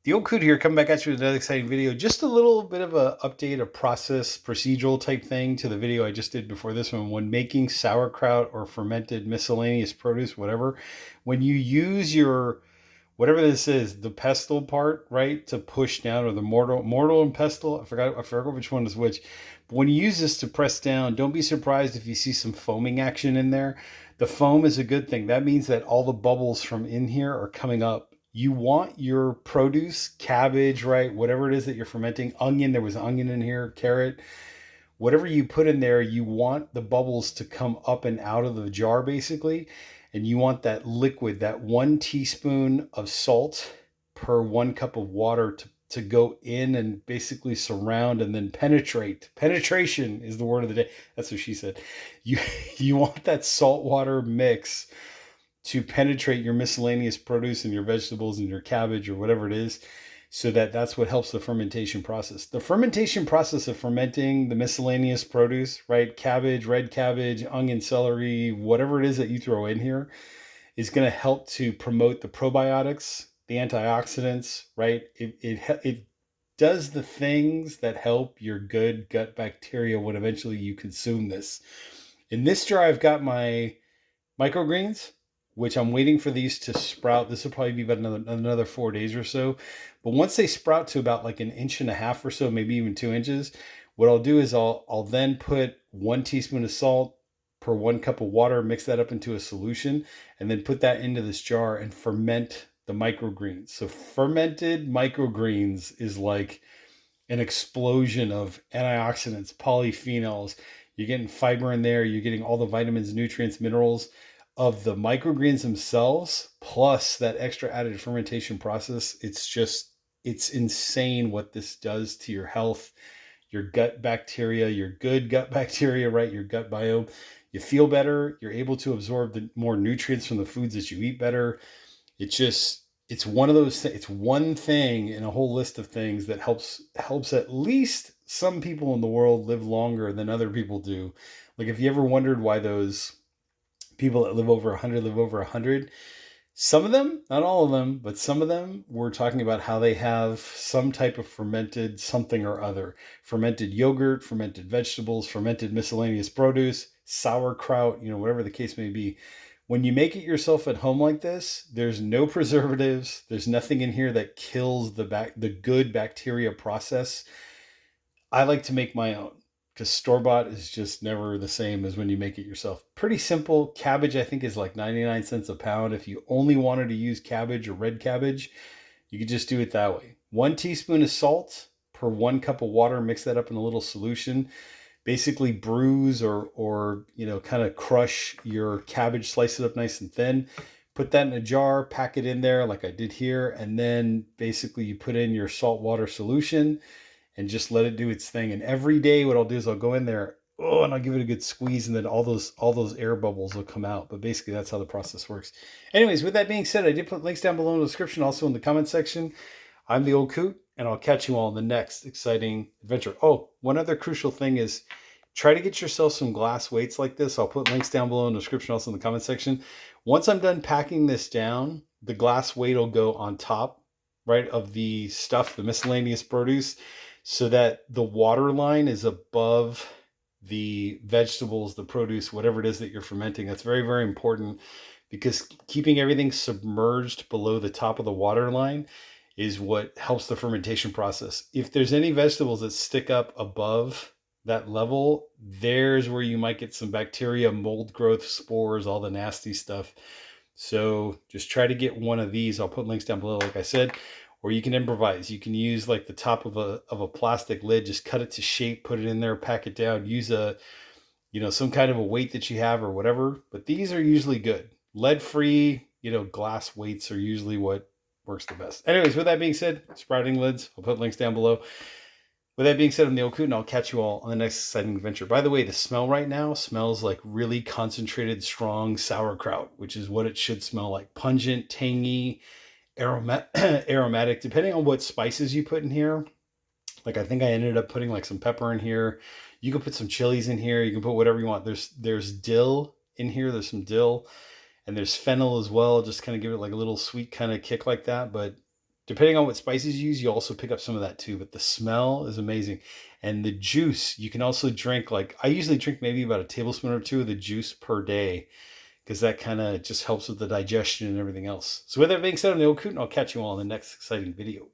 The old coot here, coming back at you with another exciting video. Just a little bit of a update, a process, procedural type thing to the video I just did before this one. When making sauerkraut or fermented miscellaneous produce, whatever, when you use your, whatever this is, the pestle part, right, to push down, or the mortar and pestle, I forgot which one is which. But when you use this to press down, don't be surprised if you see some foaming action in there. The foam is a good thing. That means that all the bubbles from in here are coming up. You want your produce, cabbage, right? Whatever it is that you're fermenting, onion, there was onion in here, carrot, whatever you put in there, you want the bubbles to come up and out of the jar basically. And you want that liquid, that 1 teaspoon of salt per 1 cup of water to go in and basically surround and then penetrate. Penetration is the word of the day. That's what she said. You want that salt water mix to penetrate your miscellaneous produce and your vegetables and your cabbage or whatever it is, so that's what helps the fermentation process. The fermentation process of fermenting the miscellaneous produce, right? Cabbage, red cabbage, onion, celery, whatever it is that you throw in here, is going to help to promote the probiotics, the antioxidants, right? It does the things that help your good gut bacteria when eventually you consume this. In this jar, I've got my microgreens, which I'm waiting for these to sprout. This will probably be about another 4 days or so. But once they sprout to about like 1.5 inches or so, maybe even 2 inches, what I'll do is I'll then put 1 teaspoon of salt per 1 cup of water, mix that up into a solution, and then put that into this jar and ferment the microgreens. So fermented microgreens is like an explosion of antioxidants, polyphenols. You're getting fiber in there. You're getting all the vitamins, nutrients, minerals of the microgreens themselves, plus that extra added fermentation process. It's insane what this does to your health, your gut bacteria, your good gut bacteria, right? Your gut biome. You feel better. You're able to absorb the more nutrients from the foods that you eat better. It's one of those things. It's one thing in a whole list of things that helps at least some people in the world live longer than other people do. Like, if you ever wondered why those people that live over 100, some of them, not all of them, but some of them were talking about how they have some type of fermented something or other. Fermented yogurt, fermented vegetables, fermented miscellaneous produce, sauerkraut, whatever the case may be. When you make it yourself at home like this, there's no preservatives. There's nothing in here that kills the good bacteria process. I like to make my own, because store-bought is just never the same as when you make it yourself. Pretty simple. Cabbage, I think, is like 99 cents a pound. If you only wanted to use cabbage or red cabbage, you could just do it that way. 1 teaspoon of salt per 1 cup of water. Mix that up in a little solution. Basically bruise or kind of crush your cabbage, slice it up nice and thin. Put that in a jar, pack it in there like I did here, and then basically you put in your salt water solution and just let it do its thing. And every day what I'll do is I'll go in there, and I'll give it a good squeeze, and then all those air bubbles will come out. But basically that's how the process works. Anyways, with that being said, I did put links down below in the description, also in the comment section. I'm the Old Coot, and I'll catch you all in the next exciting adventure. Oh, one other crucial thing is try to get yourself some glass weights like this. I'll put links down below in the description, also in the comment section. Once I'm done packing this down, the glass weight will go on top, right, of the stuff, the miscellaneous produce, so that the water line is above the vegetables, the produce, whatever it is that you're fermenting. That's very, very important, because keeping everything submerged below the top of the water line is what helps the fermentation process. If there's any vegetables that stick up above that level, there's where you might get some bacteria, mold growth, spores, all the nasty stuff. So just try to get one of these. I'll put links down below, like I said. Or you can improvise. You can use like the top of a plastic lid, just cut it to shape, put it in there, pack it down, use some kind of a weight that you have or whatever. But these are usually good. Lead-free, glass weights are usually what works the best. Anyways, with that being said, sprouting lids, I'll put links down below. With that being said, I'm the Old Coot, and I'll catch you all on the next exciting adventure. By the way, the smell right now smells like really concentrated, strong sauerkraut, which is what it should smell like. Pungent, tangy, aromatic, depending on what spices you put in here. Like, I think I ended up putting like some pepper in here. You can put some chilies in here. You can put whatever you want. There's dill in here. There's some dill, and there's fennel as well. Just kind of give it like a little sweet kind of kick like that. But Depending on what spices you use, you also pick up some of that too. But the smell is amazing. And the juice, you can also drink, like I usually drink maybe about a tablespoon or two of the juice per day, because that kind of just helps with the digestion and everything else. So with that being said, I'm the Old Coot, and I'll catch you all in the next exciting video.